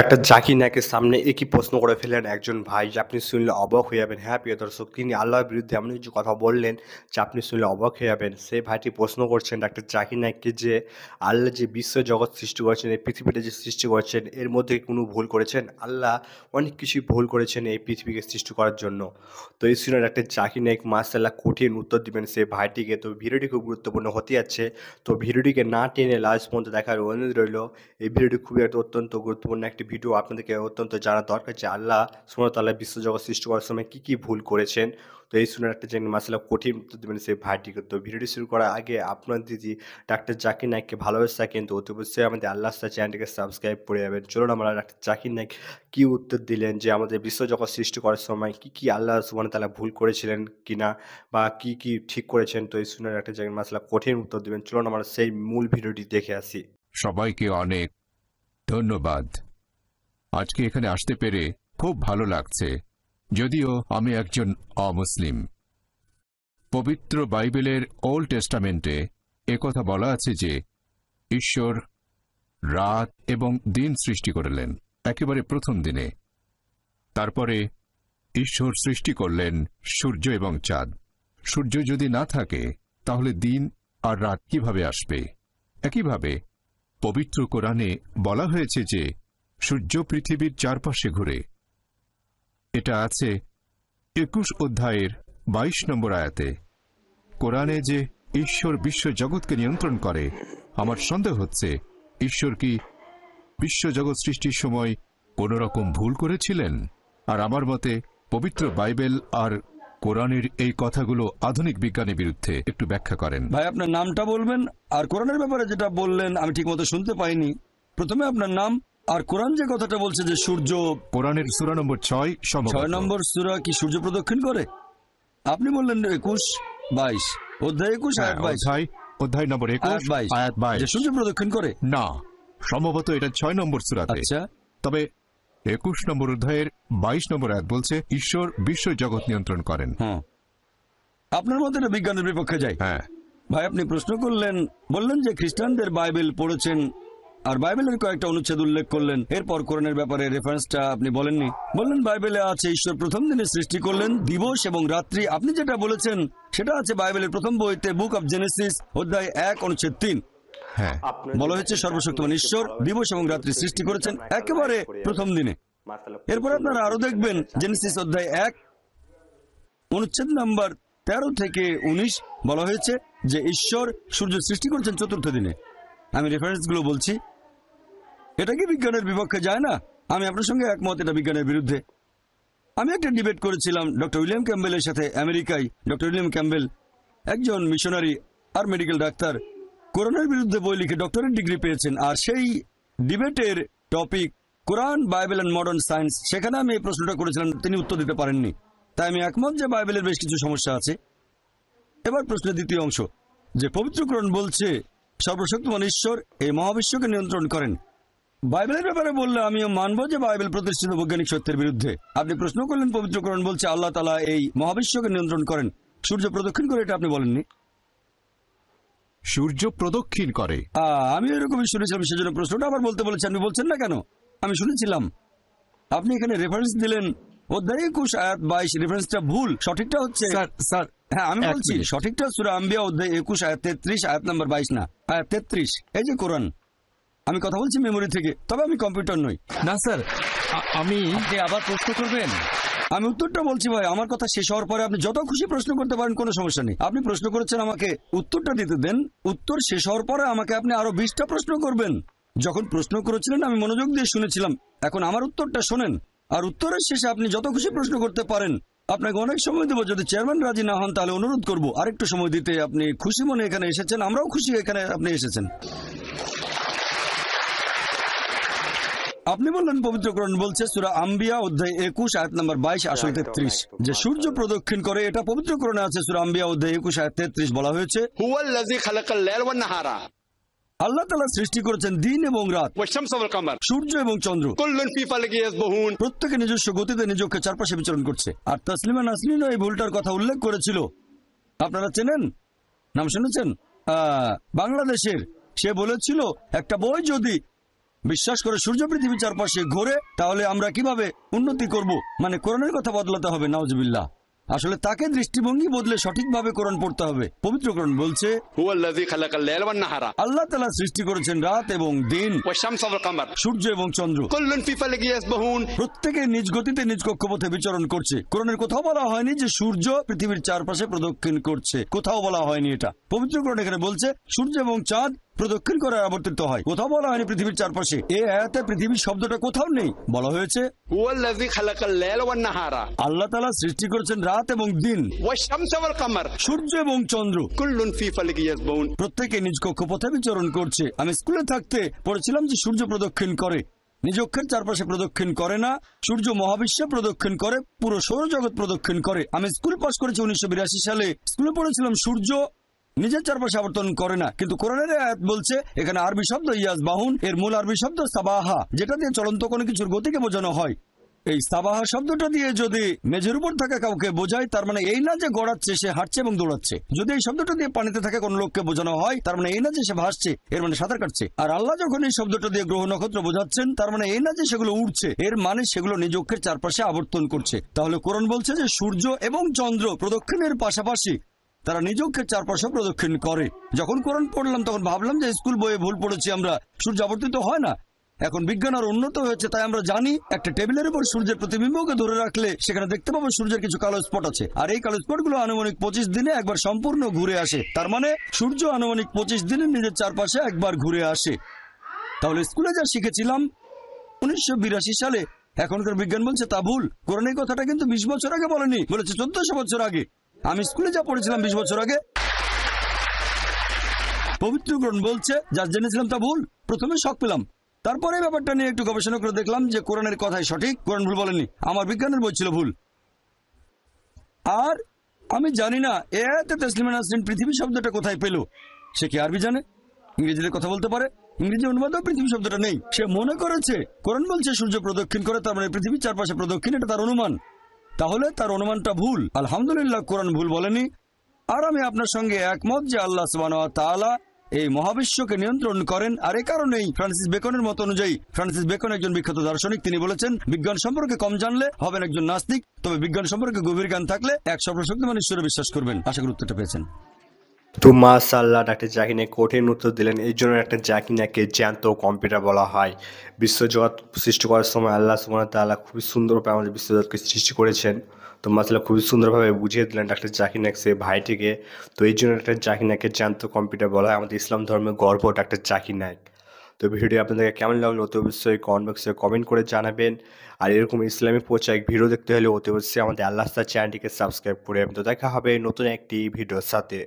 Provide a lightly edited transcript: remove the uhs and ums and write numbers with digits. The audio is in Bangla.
ডাক্তার জাকির নায়েকের সামনে একই প্রশ্ন করে ফেললেন একজন ভাই, যে আপনি শুনলে অবাক হয়ে যাবেন। হ্যাঁ প্রিয় দর্শক, তিনি আল্লাহর বিরুদ্ধে এমন কিছু কথা বললেন যে আপনি শুনলে অবাক হয়ে যাবেন। সেই ভাইটি প্রশ্ন করছেন ডাক্তার জাকির নায়েককে যে আল্লাহ যে বিশ্ব জগৎ সৃষ্টি করেছেন, এই পৃথিবীটা যে সৃষ্টি করেছেন, এর মধ্যে কোনো ভুল করেছেন? আল্লাহ অনেক কিছুই ভুল করেছেন এই পৃথিবীকে সৃষ্টি করার জন্য। তো এই শুনে ডাক্তার জাকির নায়েক মাশাআল্লাহ কঠিন উত্তর দিবেন সেই ভাইটিকে। তো ভিডিওটি খুব গুরুত্বপূর্ণ হতে যাচ্ছে, তো ভিডিওটিকে না টেনে লাস্ট পর্যন্ত দেখার অনুরোধ রইল। এই ভিডিওটি খুবই একটা অত্যন্ত গুরুত্বপূর্ণ একটি ভিডিও, আপনাদেরকে অত্যন্ত জানা দরকার যে আল্লাহ সুবহানাহু ওয়া তাআলা বিশ্বজগৎ সৃষ্টি করার সময় কী কী ভুল করেছেন। তো এই শুনে একটা চ্যানেল মাসাল্লাহ কঠিন উত্তর দেবেন সেই ভাইটিকে। তো ভিডিওটি শুরু করার আগে আপনার দিদি ডাক্তার জাকির নায়েককে ভালোবেসে থাকেন তো অতি অবশ্যই আমাদের আল্লাহ চ্যানেলটিকে সাবস্ক্রাইব করে যাবেন। চলুন আমরা ডাক্তার জাকির নায়েক কী উত্তর দিলেন, যে আমাদের বিশ্বজগৎ সৃষ্টি করার সময় কী কী আল্লাহ সুবহানাহু ওয়া তাআলা ভুল করেছিলেন কিনা, বা কী কী ঠিক করেছেন। তো এই শুনে একটা চ্যানেল মাসাল্লাহ কঠিন উত্তর দেবেন। চলুন আমরা সেই মূল ভিডিওটি দেখে আসি। সবাইকে অনেক ধন্যবাদ। আজকে এখানে আসতে পেরে খুব ভালো লাগছে, যদিও আমি একজন অমুসলিম। পবিত্র বাইবেলের ওল্ড টেস্টামেন্টে একথা বলা আছে যে ঈশ্বর রাত এবং দিন সৃষ্টি করলেন একেবারে প্রথম দিনে। তারপরে ঈশ্বর সৃষ্টি করলেন সূর্য এবং চাঁদ। সূর্য যদি না থাকে তাহলে দিন আর রাত কিভাবে আসবে? একইভাবে পবিত্র কোরআনে বলা হয়েছে যে সূর্য পৃথিবীর চারপাশে ঘুরে। এটা আছে 21 অধ্যায়ের 22 নম্বর আয়াতে। কোরআনে যে ঈশ্বর বিশ্বজগৎকে নিয়ন্ত্রণ করে, আমার সন্দেহ হচ্ছে ঈশ্বর কি বিশ্বজগৎ সৃষ্টির সময় কোনো রকম ভুল করেছিলেন? আর আমার মতে পবিত্র বাইবেল আর কোরআনের এই কথাগুলো আধুনিক বিজ্ঞানের বিরুদ্ধে। একটু ব্যাখ্যা করেন ভাই। আপনার নামটা বলবেন, আর কোরআনের ব্যাপারে যেটা বললেন আমি ঠিক মতো শুনতে পাইনি। প্রথমে আপনার নাম, আর কোরআন যে কথাটা বলছে যে সূর্য, কোরআনের সূরা নম্বর 6 নম্বর সূরা কি সূর্য প্রদক্ষিণ করে? আপনি বললেন 21-22 অধ্যায় 21 আয়াত 22 অধ্যায় নম্বর 21 আয়াত 22 যে সূর্য প্রদক্ষিণ করে। না, সম্ভবত এটা 6 নম্বর সূরাতে। আচ্ছা, তবে 21 নম্বর অধ্যায়ের 22 নম্বর আয়াত বলছে ঈশ্বর বিশ্ব জগৎ নিয়ন্ত্রণ করেন। হ্যাঁ, আপনার মতে এটা বিজ্ঞানের বিপক্ষে যায়। হ্যাঁ ভাই, আপনি প্রশ্ন করলেন, বললেন যে খ্রিস্টানদের বাইবেল পড়েছেন আর বাইবেলের কয়েকটা অনুচ্ছেদ উল্লেখ করলেন। এরপর কোরআনের ব্যাপারে রেফারেন্সটা আপনি বলেননি। বললেন বাইবেলে আছে ঈশ্বর প্রথম দিনে সৃষ্টি করলেন দিবস এবং রাত্রি। আপনি যেটা বলেছেন সেটা আছে বাইবেলের প্রথম বইতে, বুক অব জেনেসিস অধ্যায় 1 অনুচ্ছেদ 3। হ্যাঁ, বলা হয়েছে সর্বশক্তিমান ঈশ্বর দিবস এবং রাত্রি সৃষ্টি করেছেন একেবারে প্রথম দিনে। এরপর আপনারা আরো দেখবেন জেনেসিস অধ্যায় 1 অনুচ্ছেদ নাম্বার 13 থেকে 19 বলা হয়েছে যে ঈশ্বর সূর্য সৃষ্টি করেছেন চতুর্থ দিনে। আমি রেফারেন্সগুলো বলছি। এটা কি বিজ্ঞানের বিপক্ষে যায় না? আমি আপনার সঙ্গে একমত, এটা বিজ্ঞানের বিরুদ্ধে। আমি একটা ডিবেট করেছিলাম ডক্টর উইলিয়াম ক্যাম্বেলের সাথে আমেরিকায়। ডক্টর উইলিয়াম ক্যাম্বেল একজন মিশনারি আর মেডিকেল ডাক্তার, কোরআনের বিরুদ্ধে বই লিখে ডক্টরেট ডিগ্রি পেয়েছেন। আর সেই ডিবেটের topic Quran, Bible and modern science. সেখানে আমি এই প্রশ্নটা করেছিলাম, তিনি উত্তর দিতে পারেননি। তাই আমি একমত যে বাইবেলের বেশ কিছু সমস্যা আছে। এবার প্রশ্নের দ্বিতীয় অংশ, যে পবিত্র কোরআন বলছে সর্বশক্তিমান ঈশ্বর এই মহাবিশ্বকে নিয়ন্ত্রণ করেন। বাইবেলের ব্যাপারে বললে আমিও মানব যে বাইবেল প্রতিষ্ঠিত বৈজ্ঞানিক সত্যের বিরুদ্ধে। আপনি প্রশ্ন করলেন পবিত্র কোরআন বলছে আল্লাহ তাআলা এই মহাবিশ্বকে নিয়ন্ত্রণ করেন, সূর্য প্রদক্ষিণ করে, এটা আপনি বলেননি। সূর্য প্রদক্ষিণ করে, আমি এরকমই শুনেছিলাম, সেজন্য প্রশ্নটা আবার বলতে বলেছি। আপনি বলছেন না কেন? আমি শুনেছিলাম। আপনি এখানে রেফারেন্স দিলেন অধ্যায় 21 আয়াত 22। রেফারেন্সটা ভুল, সঠিকটা হচ্ছে স্যার হ্যাঁ আমি বলছি সঠিকটা সূরা আম্বিয়া অধ্যায় 21 আয়াত 33, আয়াত নাম্বার 22 না, আয়াত 33। এই যে কোরআন, আমি কথা বলছি মেমোরি থেকে, তবে আমি কম্পিউটার নই। না স্যার, আপনি আবার প্রশ্ন করবেন? আমি উত্তরটা বলছি ভাই। আমার কথা শেষ হওয়ার পরে আপনি যত খুশি প্রশ্ন করতে পারেন, কোনো সমস্যা নেই। আপনি প্রশ্ন করেছেন, আমাকে উত্তরটা দিতে দেন। উত্তর শেষ হওয়ার পরে আমাকে আপনি আরো 20টা প্রশ্ন করবেন। যখন প্রশ্ন করেছিলেন আমি মনোযোগ দিয়ে শুনেছিলাম। এখন আমার উত্তরটা শোনেন, আর উত্তরের শেষে আপনি যত খুশি প্রশ্ন করতে পারেন। আপনাকে অনেক সময় দেবো, যদি চেয়ারম্যান রাজি না হন তাহলে অনুরোধ করবো আরেকটু সময় দিতে। আপনি খুশি মনে এখানে এসেছেন, আমরাও খুশি এখানে আপনি এসেছেন। আপনি বললেন পবিত্র কোরআন বলছে সূরা আম্বিয়া অধ্যায় 21 আয়াত নাম্বার 22 আসল 33 যে সূর্য প্রদক্ষিণ করে। এটা পবিত্র কোরআনে আছে। সূরা আম্বিয়া অধ্যায় 21 আয়াত 33 বলা হয়েছে আল্লাহ তাআলা সৃষ্টি করেছেন দিন এবং রাত, সূর্য এবং চন্দ্র, প্রত্যেকে নিজস্ব গতিতে নিজকে চারপাশে বিচরণ করছে। আর তাসলিমা নাসরিনও এই ভুলটার কথা উল্লেখ করেছিল। আপনারা চেনেন, নাম শুনেছেন? বাংলাদেশের সে বলেছিল একটা বই যদি বিশ্বাস করে সূর্য পৃথিবীর চারপাশে ঘোরে, তাহলে আমরা কিভাবে উন্নতি করব? মানে কোরআনের কথা বদলাতে হবে, নাউজুবিল্লাহ। আসলে তাকে দৃষ্টিভঙ্গি বদলে সঠিকভাবে কোরআন পড়তে হবে। পবিত্র কোরআন বলছে هو الذي خلق الليل والنهار আল্লাহ তাআলা সৃষ্টি করেছেন রাত এবং দিন, والشمس والقمر সূর্য এবং চন্দ্র। كل في فلك يسبحون। প্রত্যেকে নিজ গতিতে নিজ কক্ষপথে বিচরণ করছে। কোরআনের কোথাও বলা হয়নি যে সূর্য পৃথিবীর চারপাশে প্রদক্ষিণ করছে, কোথাও বলা হয়নি এটা। পবিত্র কোরআন এখানে বলছে সূর্য এবং চাঁদ প্রদক্ষিণ করে আবর্তিত হয়, কোথাও বলা হয়নি পৃথিবীর চারপাশে। এই আয়াতে পৃথিবীর শব্দটা কোথাও নেই, বলা হয়েছে هو الذي خلق الليل والنهار আল্লাহ তাআলা সৃষ্টি করেছেন রাত এবং দিন, والشمس والقمر সূর্য এবং চন্দ্র। كل في فلك يسبحون। প্রত্যেকে নিজ কক্ষপথে বিচরণ করছে। আমি স্কুলে থাকতে পড়েছিলাম যে সূর্য প্রদক্ষিণ করে, নিজ অক্ষের চারপাশে প্রদক্ষিণ করে না। সূর্য মহাবিশ্বে প্রদক্ষিণ করে, পুরো সৌরজগৎ প্রদক্ষিণ করে। আমি স্কুল পাস করেছি 1982 সালে। স্কুলে পড়েছিলাম সূর্য নিজের চারপাশে আবর্তন করে না, কিন্তু কোরআনের আয়াত বলছে এখানে আরবি শব্দ ইয়াসবাহুন, এর মূল আরবি শব্দ সাবাহা, যেটা দিয়ে চলন্ত কোনো কিছুর গতিকে বোঝানো হয়। এই সাবাহা শব্দটা দিয়ে যদি মেঝের উপর থাকা কাউকে বোঝায়, তার মানে এই না যে গড়াচ্ছে, সে হাঁটছে এবং দৌড়াচ্ছে। যদি এই শব্দটা দিয়ে পানিতে থাকা কোনো লোককে বোঝানো হয়, তার মানে এই না যে সে ভাসছে, এর মানে সাঁতার কাটছে। আর আল্লাহ যখন এই শব্দটা দিয়ে গ্রহ নক্ষত্র বোঝাচ্ছেন, তার মানে এই না যে সেগুলো উঠছে, এর মানে সেগুলো নিজ অক্ষের চারপাশে আবর্তন করছে। তাহলে কোরআন বলছে যে সূর্য এবং চন্দ্র প্রদক্ষিণের পাশাপাশি তারা নিজ অক্ষের চারপাশে প্রদক্ষিণ করে। যখন কোরআন পড়লাম তখন ভাবলাম যে স্কুল বইয়ে ভুল পড়েছি আমরা, সূর্য আবর্তিত হয় না। এখন বিজ্ঞান আর উন্নত হয়েছে, তাই আমরা জানি একটা টেবিলের উপর সূর্যের প্রতিবিম্বকে ধরে রাখলে সেখানে দেখতে পাবো সূর্যের কিছু কালো স্পট আছে, আর এই কালো স্পটগুলো আনুমানিক 25 দিনে একবার সম্পূর্ণ ঘুরে আসে। তার মানে সূর্য আনুমানিক 25 দিনে নিজের চারপাশে একবার ঘুরে আসে। তাহলে স্কুলে যা শিখেছিলাম 1982 সালে, এখনকার বিজ্ঞান বলছে তা ভুল। কোরআনের কথাটা কিন্তু 20 বছর আগে বলেনি, বলেছে 1400 বছর আগে। আমি স্কুলে যা পড়েছিলাম 20 বছর আগে, পবিত্র কোরআন বলছে যা জেনেছিলাম তা ভুল। প্রথমে শক পেলাম, তারপরে ব্যাপারটা নিয়ে একটু গবেষণা করে দেখলাম যে কোরআনের কথাই সঠিক, কোরআন ভুল বলেনি, আমার বিজ্ঞানের বই ছিল ভুল। আর আমি জানি না এ আয়াতে তাসলিমা নাসরিন পৃথিবী শব্দটা কোথায় পেল। সে কি আরবি জানে, ইংরেজিতে কথা বলতে পারে, ইংরেজি অনুবাদেও পৃথিবী শব্দটা নেই। সে মনে করেছে কোরআন বলছে সূর্য প্রদক্ষিণ করে, তার মানে পৃথিবীর চারপাশে প্রদক্ষিণ, এটা তার অনুমান। তাহলে তার অনুমানটা ভুল। আলহামদুলিল্লাহ কোরআন ভুল বলেনি। আর আমি আপনার সঙ্গে একমত যে আল্লাহ সুবহানাহু ওয়া তাআলা এই মহাবিশ্বকে নিয়ন্ত্রণ করেন। আর এই কারণেই ফ্রান্সিস বেকনের মত অনুযায়ী, ফ্রান্সিস বেকন একজন বিখ্যাত দার্শনিক, তিনি বলেছেন বিজ্ঞান সম্পর্কে কম জানলে হবেন একজন নাস্তিক, তবে বিজ্ঞান সম্পর্কে গভীর জ্ঞান থাকলে এক সর্বশক্তিমান ঈশ্বরে বিশ্বাস করবেন। আশা করি উত্তরটা পেয়েছেন। তো মাশাআল্লাহ, ডাক্তার জাকির নায়েক কঠিন উত্তর দিলেন। এই জন্য একটা জাকির নায়েককে জ্যান্ত কম্পিউটার বলা হয়। বিশ্বজগৎ সৃষ্টি করার সময় আল্লাহ সুবহানাহু ওয়া তাআলা খুবই সুন্দরভাবে আমাদের বিশ্বজগৎকে সৃষ্টি করেছেন। তো মাশাআল্লাহ খুবই সুন্দরভাবে বুঝিয়ে দিলেন ডাক্তার জাকির নায়েক সে ভাইটিকে। তো এই জন্য ডাক্তার জাকির নায়েককে জ্যান্ত কম্পিউটার বলা হয়। আমাদের ইসলাম ধর্মের গর্ব ডাক্তার জাকির নায়েক। তো ভিডিও আপনাদেরকে কেমন লাগলো অতি অবশ্যই কমেন্ট বক্সে কমেন্ট করে জানাবেন। আর এরকম ইসলামী প্রচার ভিডিও দেখতে হলে অতি অবশ্যই আমাদের আল্লাহ চ্যানেলটিকে সাবস্ক্রাইব করে। তো দেখা হবে নতুন একটি ভিডিওর সাথে।